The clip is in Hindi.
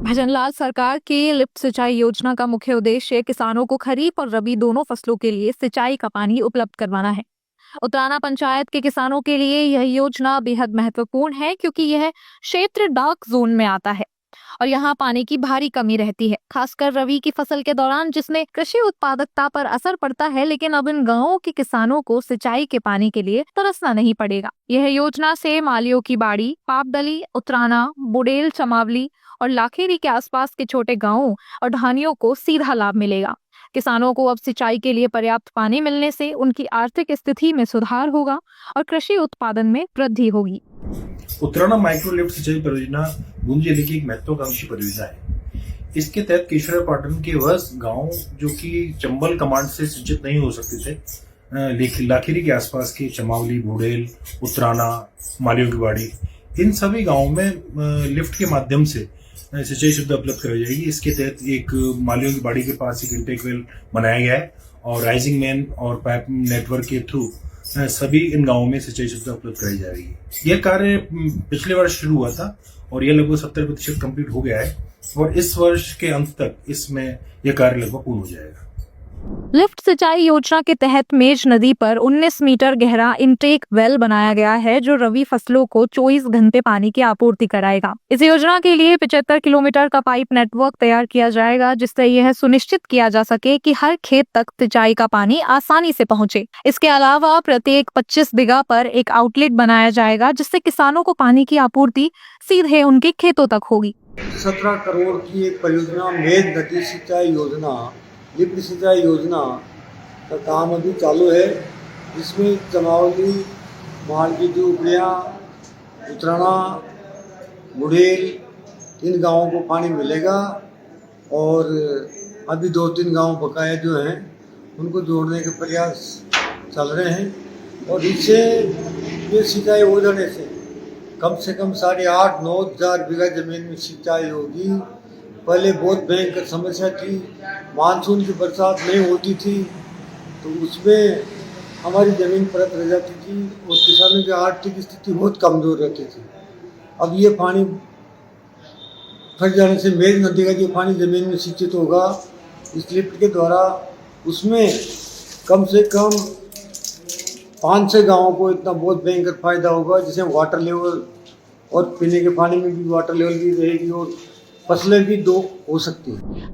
भजनलाल सरकार की लिफ्ट सिंचाई योजना का मुख्य उद्देश्य किसानों को खरीफ और रबी दोनों फसलों के लिए सिंचाई का पानी उपलब्ध करवाना है। उतराना पंचायत के किसानों के लिए यह योजना बेहद महत्वपूर्ण है क्योंकि यह क्षेत्र डार्क जोन में आता है और यहाँ पानी की भारी कमी रहती है, खासकर रबी की फसल के दौरान, जिसमें कृषि उत्पादकता पर असर पड़ता है। लेकिन अब इन गांवों के किसानों को सिंचाई के पानी के लिए तरसना नहीं पड़ेगा। यह योजना से मालियों की बाड़ी, पापदली, उतराना, बुडेल, चमावली और लाखेरी के आसपास के छोटे गांवों और ढानियों को सीधा लाभ मिलेगा। किसानों को अब सिंचाई के लिए पर्याप्त पानी मिलने से उनकी आर्थिक स्थिति में सुधार होगा और कृषि उत्पादन में वृद्धि होगी। उतराना माइक्रो लिफ्ट सिंचाई परियोजना बूंदी जिले की एक महत्वाकांक्षी परियोजना है। इसके तहत केशवरापाटन के वह गांव जो कि चंबल कमांड से सिंचित नहीं हो सकते थे, लाखेरी के आसपास के चमावली, बुडेल, उतराना, मालियों की बाड़ी, इन सभी गांवों में लिफ्ट के माध्यम से सिंचाई सुविधा उपलब्ध कराई जाएगी। इसके तहत एक मालियों की बाड़ी के पास एक इंटेक वेल बनाया गया है और राइजिंग मैन और पाइप नेटवर्क के थ्रू सभी इन गांवों में सिंचाई सुविधा उपलब्ध कराई जाएगी। यह कार्य पिछले वर्ष शुरू हुआ था और यह लगभग 70% कंप्लीट हो गया है और इस वर्ष के अंत तक इसमें यह कार्य लगभग पूर्ण हो जाएगा। लिफ्ट सिंचाई योजना के तहत मेज नदी पर 19 मीटर गहरा इंटेक वेल बनाया गया है जो रबी फसलों को 24 घंटे पानी की आपूर्ति कराएगा। इस योजना के लिए 75 किलोमीटर का पाइप नेटवर्क तैयार किया जाएगा जिससे यह सुनिश्चित किया जा सके कि हर खेत तक सिंचाई का पानी आसानी से पहुंचे। इसके अलावा प्रत्येक 25 बीघा पर एक आउटलेट बनाया जाएगा जिससे किसानों को पानी की आपूर्ति सीधे उनके खेतों तक होगी। 17 करोड़ की एक परियोजना मेज नदी सिंचाई योजना, लिफ्ट सिंचाई योजना का काम अभी चालू है, जिसमें चमावली, माल की झोपड़ियाँ, उतराना, बुडेल, इन गांवों को पानी मिलेगा और अभी 2-3 गांव बकाया जो हैं उनको जोड़ने के प्रयास चल रहे हैं और इससे ये सिंचाई हो जाने से कम से कम 8,500-9 हज़ार बीघा जमीन में सिंचाई होगी। पहले बहुत भयंकर समस्या थी, मानसून की बरसात नहीं होती थी तो उसमें हमारी ज़मीन परत रह जाती थी और किसानों की आर्थिक स्थिति बहुत कमज़ोर रहती थी। अब ये पानी फट जाने से मेज नदी का जो पानी ज़मीन में सिंचित होगा इस लिफ्ट के द्वारा, उसमें कम से कम 5-6 गाँवों को इतना बहुत भयंकर फायदा होगा, जिससे वाटर लेवल और पीने के पानी में भी वाटर लेवल भी रहेगी और फसलें भी 2 हो सकती हैं।